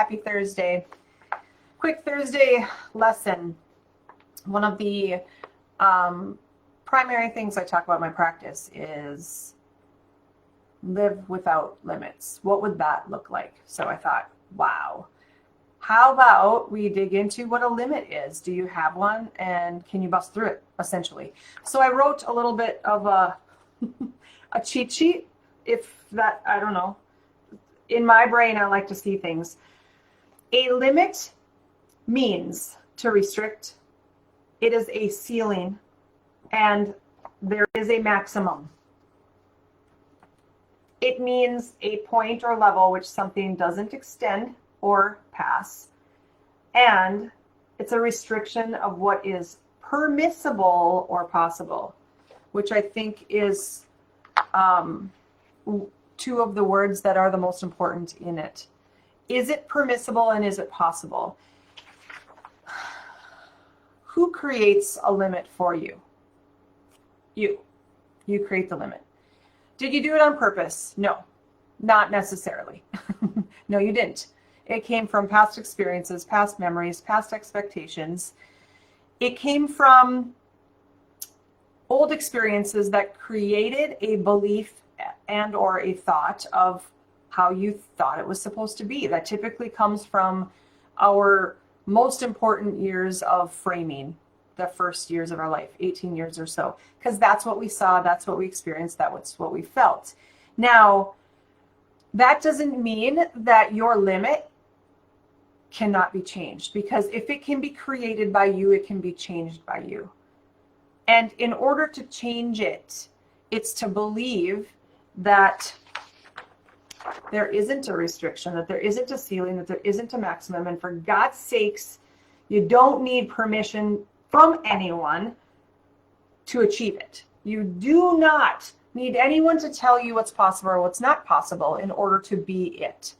Happy Thursday. Quick Thursday lesson. One of the primary things I talk about in my practice is live without limits. What would that look like? So I thought, wow, how about we dig into what a limit is? Do you have one? And can you bust through it, essentially? So I wrote a little bit of a cheat sheet, if that, I don't know. In my brain, I like to see things. A limit means to restrict. It is a ceiling, and there is a maximum. It means a point or level which something doesn't extend or pass, and it's a restriction of what is permissible or possible, which I think is two of the words that are the most important in it. Is it permissible and is it possible? Who creates a limit for you? You. You create the limit. Did you do it on purpose? No, not necessarily. No, you didn't. It came from past experiences, past memories, past expectations. It came from old experiences that created a belief and or a thought of how you thought it was supposed to be. That typically comes from our most important years of framing, the first years of our life, 18 years or so, because that's what we saw, that's what we experienced, that's what we felt. Now, that doesn't mean that your limit cannot be changed, because if it can be created by you, it can be changed by you. And in order to change it, it's to believe that there isn't a restriction, that there isn't a ceiling, that there isn't a maximum. And for God's sakes, you don't need permission from anyone to achieve it. You do not need anyone to tell you what's possible or what's not possible in order to be it.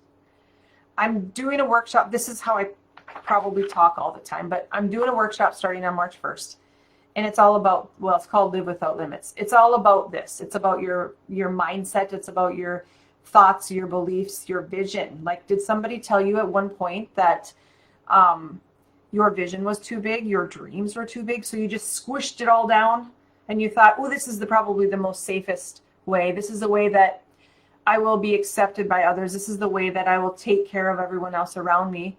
I'm doing a workshop. This is how I probably talk all the time, but I'm doing a workshop starting on March 1st. And it's all about, well, it's called Live Without Limits. It's all about this. It's about your mindset. It's about your thoughts, your beliefs, your vision. Like, did somebody tell you at one point that your vision was too big, your dreams were too big, so you just squished it all down and you thought, oh, this is probably the most safest way. This is the way that I will be accepted by others. This is the way that I will take care of everyone else around me.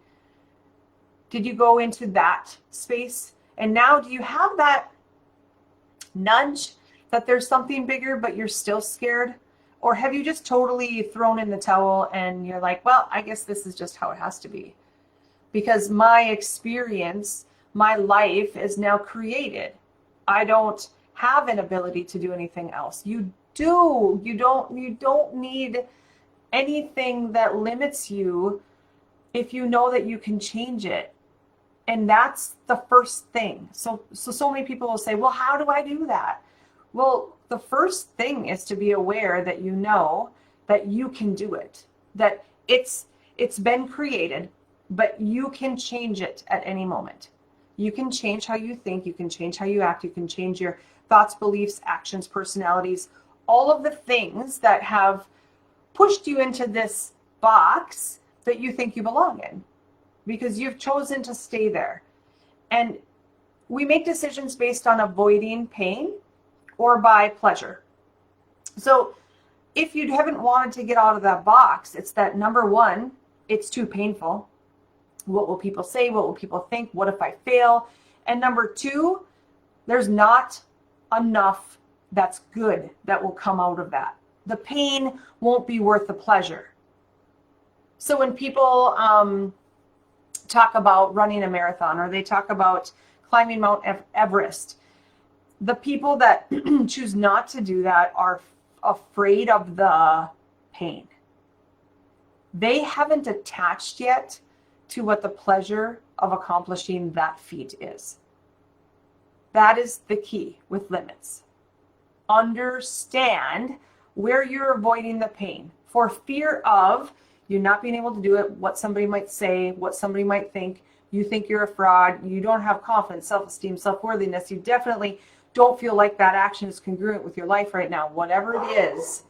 Did you go into that space? And now do you have that nudge that there's something bigger, but you're still scared? Or have you just totally thrown in the towel and you're like, well, I guess this is just how it has to be? Because my experience, my life is now created. I don't have an ability to do anything else. You do. You don't need anything that limits you if you know that you can change it. And that's the first thing. So many people will say, well, how do I do that? Well, the first thing is to be aware that you know that you can do it, that it's been created, but you can change it at any moment. You can change how you think, you can change how you act, you can change your thoughts, beliefs, actions, personalities, all of the things that have pushed you into this box that you think you belong in, because you've chosen to stay there. And we make decisions based on avoiding pain or by pleasure. So if you haven't wanted to get out of that box, it's that, number one, it's too painful. What will people say? What will people think? What if I fail? And number two, there's not enough that's good that will come out of that. The pain won't be worth the pleasure. So when people talk about running a marathon, or they talk about climbing Mount Everest, the people that choose not to do that are afraid of the pain. They haven't attached yet to what the pleasure of accomplishing that feat is. That is the key with limits. Understand where you're avoiding the pain for fear of you not being able to do it, what somebody might say, what somebody might think. You think you're a fraud. You don't have confidence, self-esteem, self-worthiness. You definitely don't feel like that action is congruent with your life right now. Whatever it is,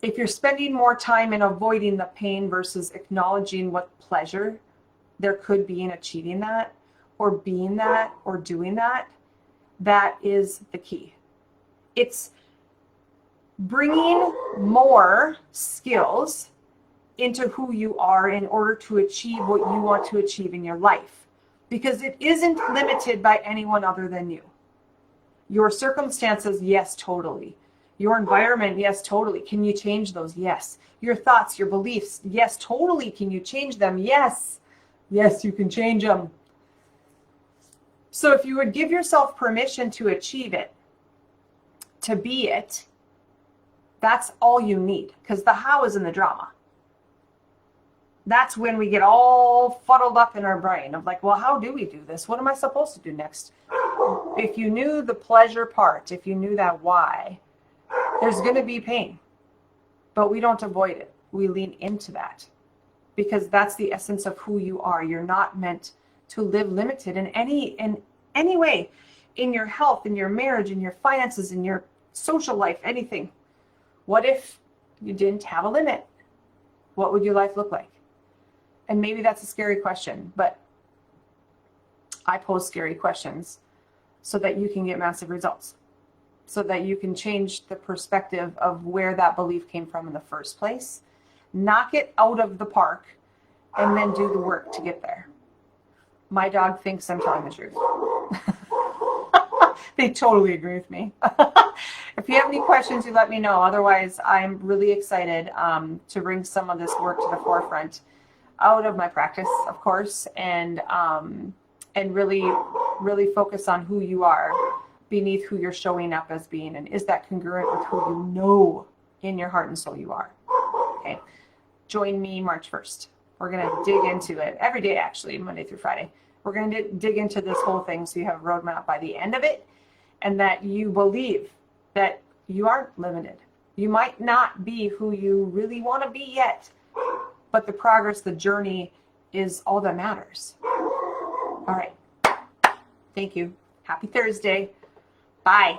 If you're spending more time in avoiding the pain versus acknowledging what pleasure there could be in achieving that, or being that, or doing that, that is the key. It's bringing more skills into who you are in order to achieve what you want to achieve in your life, because it isn't limited by anyone other than you. Your circumstances, yes, totally. Your environment, yes, totally. Can you change those? Yes. Your thoughts, your beliefs, yes, totally. Can you change them? Yes. Yes, you can change them. So if you would give yourself permission to achieve it, to be it, that's all you need, because the how is in the drama. That's when we get all fuddled up in our brain of like, well, how do we do this? What am I supposed to do next? If you knew the pleasure part, if you knew that why, there's going to be pain, but we don't avoid it. We lean into that, because that's the essence of who you are. You're not meant to live limited in any way, in your health, in your marriage, in your finances, in your social life, anything. What if you didn't have a limit? What would your life look like? And maybe that's a scary question, but I pose scary questions so that you can get massive results, so that you can change the perspective of where that belief came from in the first place, knock it out of the park, and then do the work to get there. My dog thinks I'm telling the truth. They totally agree with me. If you have any questions, you let me know. Otherwise, I'm really excited to bring some of this work to the forefront out of my practice, of course, and really focus on who you are beneath who you're showing up as being, and is that congruent with who you know in your heart and soul you are. Okay, join me March 1st. We're going to dig into it every day, actually, Monday through Friday. We're going to dig into this whole thing so you have a roadmap by the end of it, and that you believe that you aren't limited. You might not be who you really want to be yet, but the progress, the journey is all that matters. All right. Thank you. Happy Thursday. Bye.